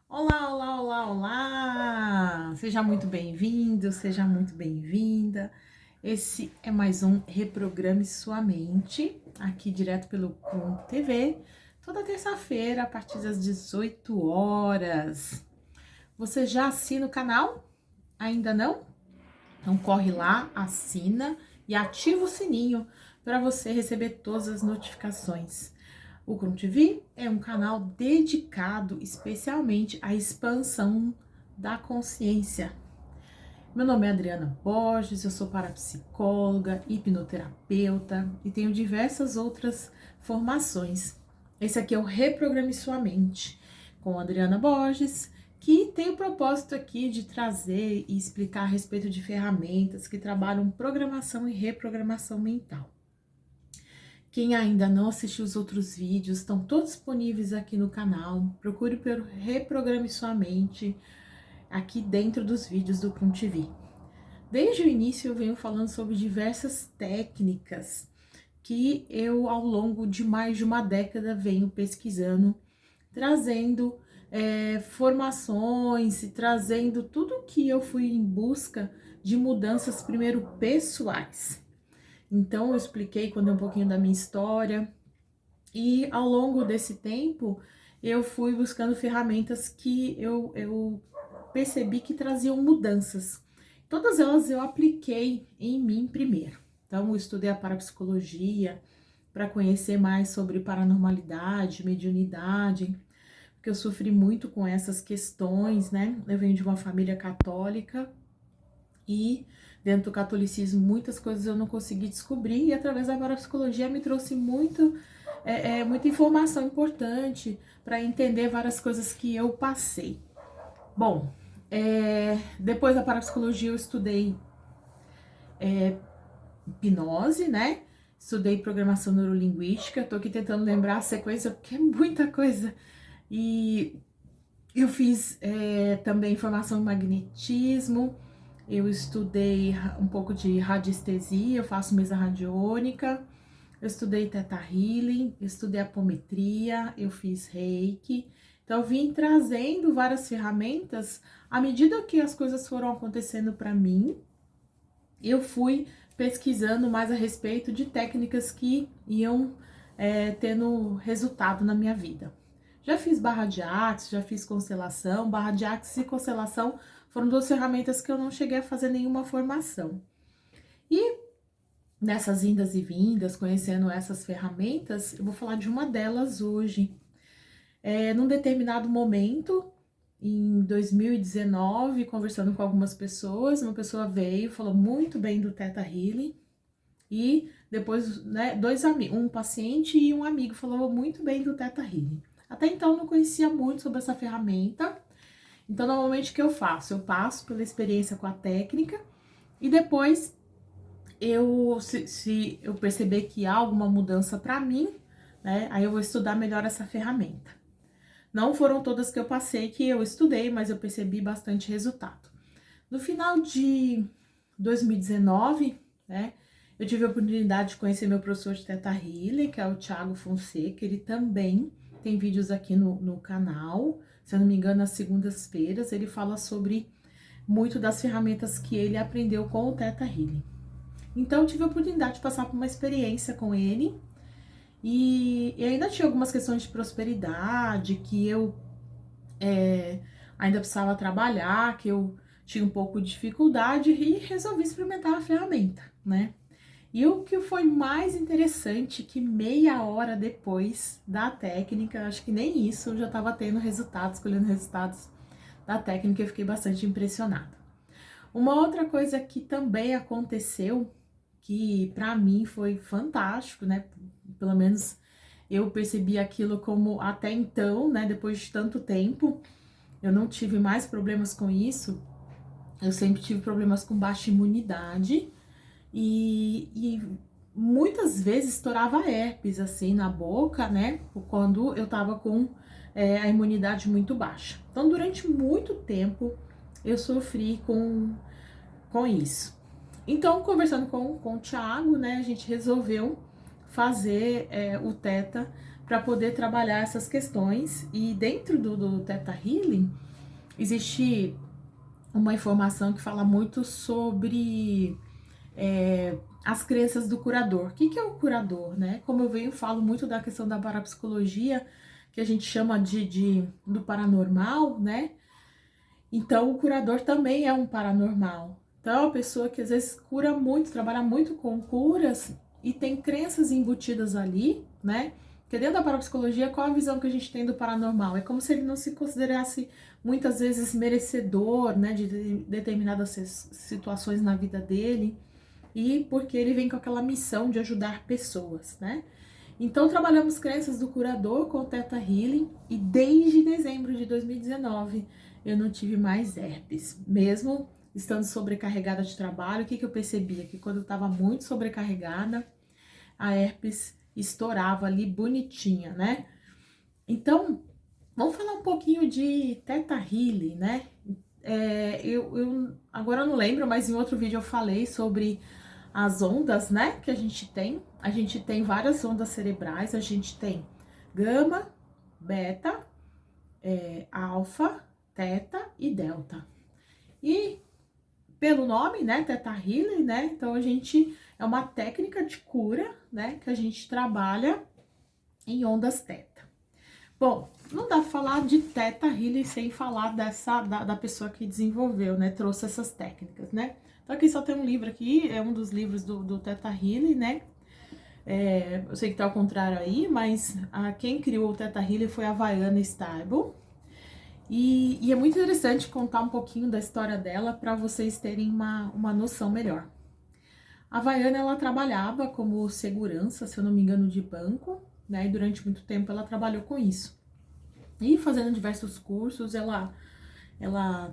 Olá, olá, olá, olá! Seja muito bem-vindo, seja muito bem-vinda. Esse é mais um Reprograme Sua Mente, aqui direto pelo Crum TV, toda terça-feira, a partir das 18 horas. Você já assina o canal? Ainda não? Então corre lá, assina e ativa o sininho para você receber todas as notificações. O Crum TV é um canal dedicado especialmente à expansão da consciência. Meu nome é Adriana Borges, eu sou parapsicóloga, hipnoterapeuta e tenho diversas outras formações. Esse aqui é o Reprograme Sua Mente, com Adriana Borges, que tem o propósito aqui de trazer e explicar a respeito de ferramentas que trabalham programação e reprogramação mental. Quem ainda não assistiu os outros vídeos, estão todos disponíveis aqui no canal. Procure pelo Reprograme Sua Mente, aqui dentro dos vídeos do Crum TV. Desde o início eu venho falando sobre diversas técnicas que eu, ao longo de mais de uma década, venho pesquisando, trazendo formações e trazendo tudo que eu fui em busca de mudanças, primeiro pessoais. Então, eu expliquei quando um pouquinho da minha história, e ao longo desse tempo eu fui buscando ferramentas que eu percebi que traziam mudanças. Todas elas eu apliquei em mim primeiro. Então, eu estudei a parapsicologia para conhecer mais sobre paranormalidade, mediunidade, porque eu sofri muito com essas questões, né? Eu venho de uma família católica e dentro do catolicismo muitas coisas eu não consegui descobrir, e através da parapsicologia me trouxe muita informação importante para entender várias coisas que eu passei. Bom, depois da parapsicologia eu estudei hipnose, né? Estudei programação neurolinguística, tô aqui tentando lembrar a sequência porque é muita coisa. E eu fiz também formação em magnetismo, eu estudei um pouco de radiestesia, eu faço mesa radiônica, eu estudei Theta Healing, eu estudei apometria, eu fiz Reiki. Então, eu vim trazendo várias ferramentas à medida que as coisas foram acontecendo para mim. Eu fui pesquisando mais a respeito de técnicas que iam tendo resultado na minha vida. Já fiz barra de axis, já fiz constelação. Barra de axis e constelação foram duas ferramentas que eu não cheguei a fazer nenhuma formação. E nessas indas e vindas, conhecendo essas ferramentas, eu vou falar de uma delas hoje. Num determinado momento, em 2019, conversando com algumas pessoas, uma pessoa veio, falou muito bem do Theta Healing, e depois, né, dois amigos, um paciente e um amigo falou muito bem do Theta Healing. Até então eu não conhecia muito sobre essa ferramenta. Então, normalmente o que eu faço? Eu passo pela experiência com a técnica e depois se eu perceber que há alguma mudança para mim, né, aí eu vou estudar melhor essa ferramenta. Não foram todas que eu passei que eu estudei, mas eu percebi bastante resultado. No final de 2019, né, eu tive a oportunidade de conhecer meu professor de Theta Healing, que é o Thiago Fonseca. Ele também tem vídeos aqui no canal, se eu não me engano, às segundas-feiras. Ele fala sobre muito das ferramentas que ele aprendeu com o Theta Healing. Então, eu tive a oportunidade de passar por uma experiência com ele, e ainda tinha algumas questões de prosperidade que eu ainda precisava trabalhar, que eu tinha um pouco de dificuldade, e resolvi experimentar a ferramenta, né? E o que foi mais interessante, que meia hora depois da técnica, acho que nem isso, eu já estava tendo resultados, colhendo resultados da técnica, eu fiquei bastante impressionada. Uma outra coisa que também aconteceu, que para mim foi fantástico, né? Pelo menos eu percebi aquilo como até então, né? Depois de tanto tempo, eu não tive mais problemas com isso. Eu sempre tive problemas com baixa imunidade e muitas vezes estourava herpes assim na boca, né? Quando eu tava com a imunidade muito baixa. Então, durante muito tempo, eu sofri com isso. Então, conversando com o Thiago, né, a gente resolveu fazer o Theta para poder trabalhar essas questões. E dentro do Theta Healing, existe uma informação que fala muito sobre as crenças do curador. O que é o curador, né? Como eu falo muito da questão da parapsicologia, que a gente chama do paranormal, né? Então, o curador também é um paranormal. Então, é uma pessoa que às vezes cura muito, trabalha muito com curas e tem crenças embutidas ali, né? Porque dentro da parapsicologia, qual a visão que a gente tem do paranormal? É como se ele não se considerasse muitas vezes merecedor, né, de determinadas situações na vida dele, e porque ele vem com aquela missão de ajudar pessoas, né? Então, trabalhamos crenças do curador com o Theta Healing e desde dezembro de 2019 eu não tive mais herpes. Mesmo estando sobrecarregada de trabalho, o que eu percebia? Que quando eu estava muito sobrecarregada, a herpes estourava ali bonitinha, né? Então, vamos falar um pouquinho de Theta Healing, né? Agora eu não lembro, mas em outro vídeo eu falei sobre as ondas, né, que a gente tem. A gente tem várias ondas cerebrais, a gente tem gama, beta, alfa, teta e delta. E pelo nome, né, Theta Healing, né, então é uma técnica de cura, né, que a gente trabalha em ondas teta. Bom, não dá pra falar de Theta Healing sem falar da pessoa que desenvolveu, né, trouxe essas técnicas, né. Então aqui só tem um livro aqui, é um dos livros do Theta Healing, né. Eu sei que tá ao contrário aí, mas quem criou o Theta Healing foi a Vaiana Stable. E é muito interessante contar um pouquinho da história dela para vocês terem uma noção melhor. A Vaiana, ela trabalhava como segurança, se eu não me engano, de banco, né? E durante muito tempo ela trabalhou com isso. E fazendo diversos cursos, ela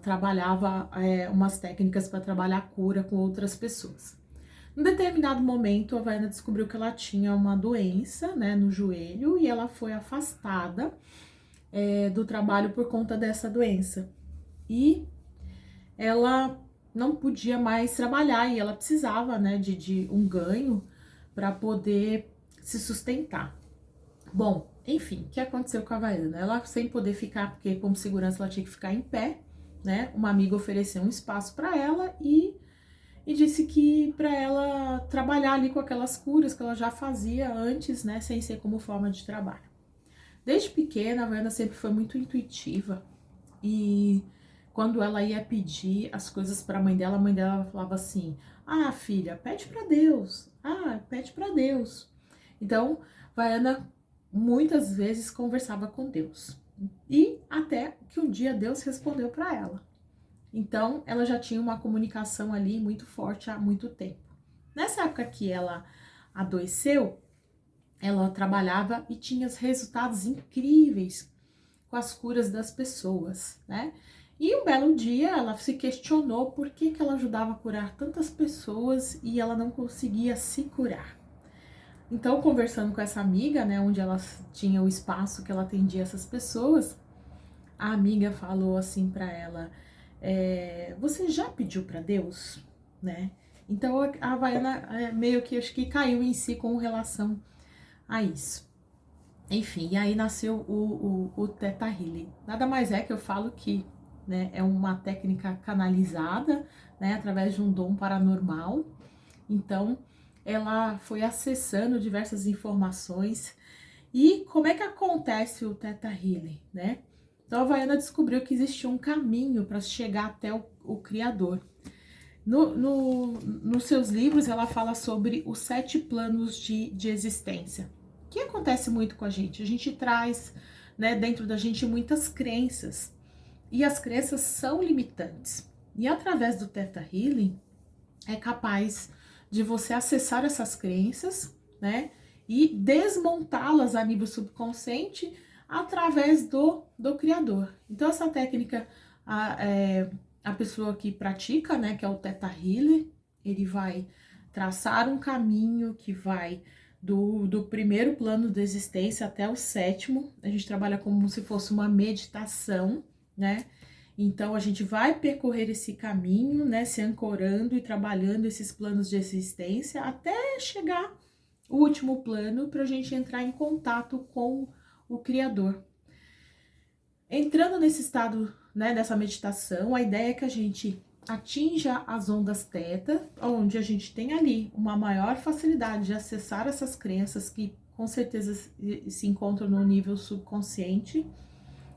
trabalhava umas técnicas para trabalhar a cura com outras pessoas. Em determinado momento, a Vaiana descobriu que ela tinha uma doença, né, no joelho, e ela foi afastada do trabalho por conta dessa doença. E ela não podia mais trabalhar e ela precisava, né, de um ganho para poder se sustentar. Bom, enfim, o que aconteceu com a Vaiana? Ela, sem poder ficar, porque como segurança ela tinha que ficar em pé, né? Uma amiga ofereceu um espaço para ela e disse que para ela trabalhar ali com aquelas curas que ela já fazia antes, né, sem ser como forma de trabalho. Desde pequena, a Vaiana sempre foi muito intuitiva e quando ela ia pedir as coisas para a mãe dela falava assim: "Ah, filha, pede para Deus. Ah, pede para Deus". Então, Vaiana muitas vezes conversava com Deus. E até que um dia Deus respondeu para ela. Então, ela já tinha uma comunicação ali muito forte há muito tempo. Nessa época que ela adoeceu, ela trabalhava e tinha resultados incríveis com as curas das pessoas, né? E um belo dia ela se questionou por que ela ajudava a curar tantas pessoas e ela não conseguia se curar. Então, conversando com essa amiga, né, onde ela tinha o espaço que ela atendia essas pessoas, a amiga falou assim para ela: você já pediu para Deus, né? Então a Havaiana meio que acho que caiu em si com relação a isso. Enfim, e aí nasceu o Theta Healing. Nada mais é que eu falo que, né, é uma técnica canalizada, né, através de um dom paranormal. Então, ela foi acessando diversas informações. E como é que acontece o Theta Healing, né? Então, a Havaiana descobriu que existia um caminho para chegar até o Criador. Nos seus livros, ela fala sobre os 7 planos de existência. O que acontece muito com a gente? A gente traz, né, dentro da gente muitas crenças. E as crenças são limitantes. E através do Theta Healing, é capaz de você acessar essas crenças, né? E desmontá-las a nível subconsciente através do Criador. Então, essa técnica, a pessoa que pratica, né, que é o Theta Healer, ele vai traçar um caminho que vai do primeiro plano da existência até o 7º. A gente trabalha como se fosse uma meditação, né? Então, a gente vai percorrer esse caminho, né, se ancorando e trabalhando esses planos de existência até chegar o último plano para a gente entrar em contato com o Criador. Entrando nesse estado, né, dessa meditação, a ideia é que a gente atinja as ondas teta, onde a gente tem ali uma maior facilidade de acessar essas crenças que com certeza se encontram no nível subconsciente,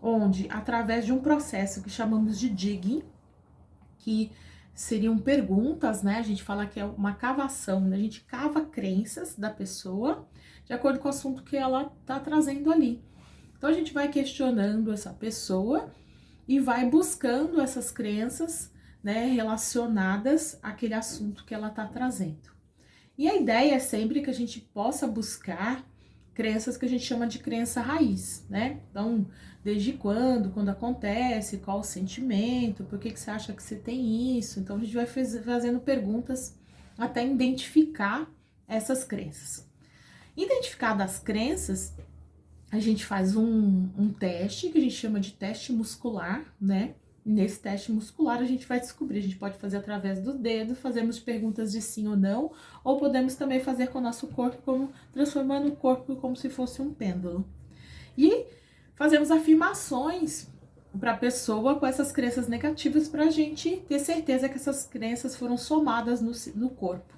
onde através de um processo que chamamos de digging, que seriam perguntas, né? A gente fala que é uma cavação, né? A gente cava crenças da pessoa de acordo com o assunto que ela tá trazendo ali. Então a gente vai questionando essa pessoa e vai buscando essas crenças, né, relacionadas àquele assunto que ela tá trazendo. E a ideia é sempre que a gente possa buscar crenças que a gente chama de crença raiz, né? Então, desde quando acontece, qual o sentimento, por que você acha que você tem isso? Então, a gente vai fazendo perguntas até identificar essas crenças. Identificadas as crenças, a gente faz um teste que a gente chama de teste muscular, né? Nesse teste muscular a gente vai descobrir, a gente pode fazer através do dedo, fazemos perguntas de sim ou não, ou podemos também fazer com o nosso corpo, transformando o corpo como se fosse um pêndulo. E fazemos afirmações para a pessoa com essas crenças negativas para a gente ter certeza que essas crenças foram somadas no corpo.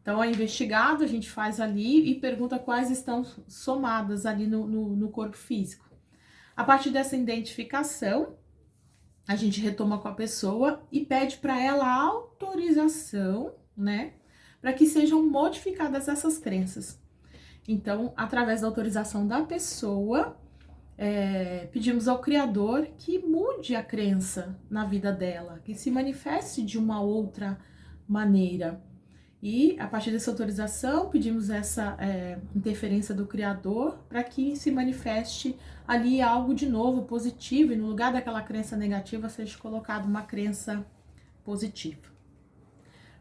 Então, é investigado, a gente faz ali e pergunta quais estão somadas ali no corpo físico. A partir dessa identificação, a gente retoma com a pessoa e pede para ela autorização, né, para que sejam modificadas essas crenças. Então, através da autorização da pessoa, pedimos ao Criador que mude a crença na vida dela, que se manifeste de uma outra maneira. E, a partir dessa autorização, pedimos essa interferência do Criador para que se manifeste ali algo de novo, positivo, e no lugar daquela crença negativa seja colocada uma crença positiva.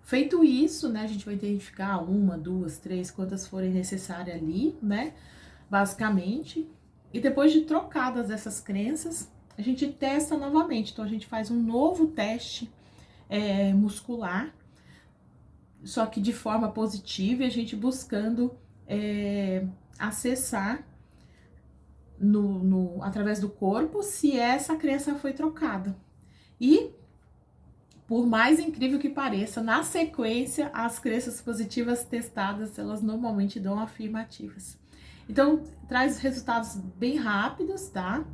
Feito isso, né, a gente vai identificar 1, 2, 3, quantas forem necessárias ali, né, basicamente. E depois de trocadas essas crenças, a gente testa novamente. Então, a gente faz um novo teste muscular, só que de forma positiva, e a gente buscando acessar através do corpo se essa crença foi trocada. E, por mais incrível que pareça, na sequência, as crenças positivas testadas, elas normalmente dão afirmativas. Então, traz resultados bem rápidos, tá?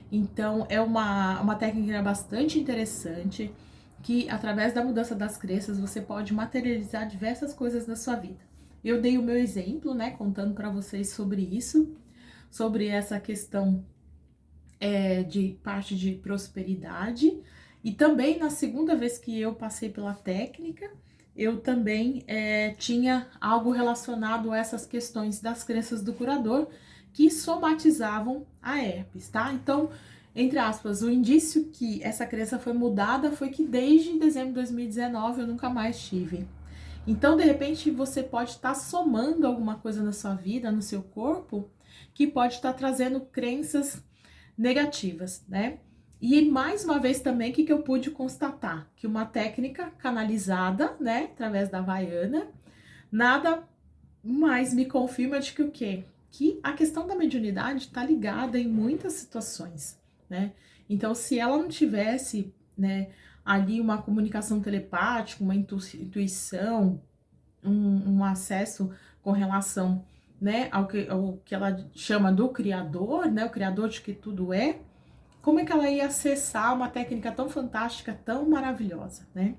Então, é uma técnica bastante interessante, que através da mudança das crenças você pode materializar diversas coisas na sua vida. Eu dei o meu exemplo, né, contando para vocês sobre isso, sobre essa questão de parte de prosperidade, e também na segunda vez que eu passei pela técnica, eu também tinha algo relacionado a essas questões das crenças do curador que somatizavam a herpes, tá? Então, entre aspas, o indício que essa crença foi mudada foi que desde dezembro de 2019 eu nunca mais tive. Então, de repente, você pode estar somando alguma coisa na sua vida, no seu corpo, que pode estar trazendo crenças negativas, né? E mais uma vez também, o que eu pude constatar? Que uma técnica canalizada, né, através da Havaiana, nada mais me confirma de que o quê? Que a questão da mediunidade está ligada em muitas situações, né? Então, se ela não tivesse, né, ali uma comunicação telepática, uma intuição, um acesso com relação, né, ao que ela chama do Criador, né, o Criador de que tudo é, como é que ela ia acessar uma técnica tão fantástica, tão maravilhosa, né?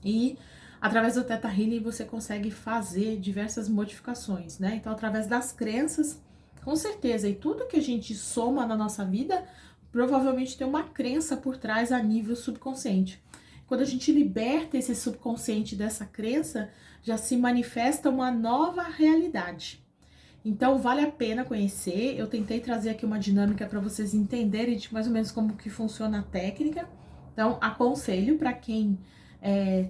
E através do Theta Healing você consegue fazer diversas modificações, né? Então, através das crenças, com certeza, e tudo que a gente soma na nossa vida, provavelmente tem uma crença por trás a nível subconsciente. Quando a gente liberta esse subconsciente dessa crença, já se manifesta uma nova realidade. Então, vale a pena conhecer. Eu tentei trazer aqui uma dinâmica para vocês entenderem de mais ou menos como que funciona a técnica. Então, aconselho para quem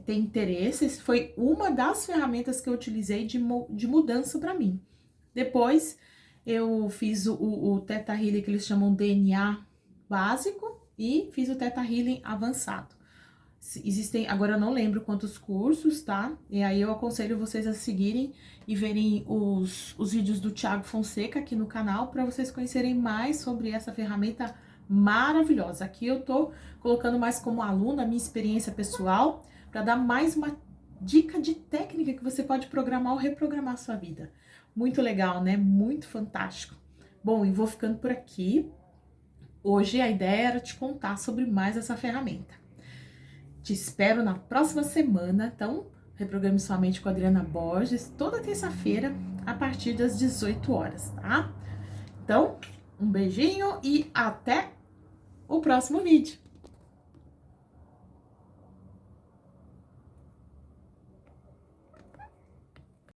tem interesse. Essa foi uma das ferramentas que eu utilizei de mudança para mim. Depois, eu fiz o Theta Healing, que eles chamam DNA básico, e fiz o Theta Healing avançado. Existem, agora eu não lembro quantos cursos, tá? E aí eu aconselho vocês a seguirem e verem os vídeos do Thiago Fonseca aqui no canal para vocês conhecerem mais sobre essa ferramenta maravilhosa. Aqui eu tô colocando mais como aluna a minha experiência pessoal para dar mais uma dica de técnica que você pode programar ou reprogramar a sua vida. Muito legal, né? Muito fantástico. Bom, e vou ficando por aqui. Hoje a ideia era te contar sobre mais essa ferramenta. Te espero na próxima semana, então reprograme sua mente com a Adriana Borges, toda terça-feira, a partir das 18 horas, tá? Então, um beijinho e até o próximo vídeo!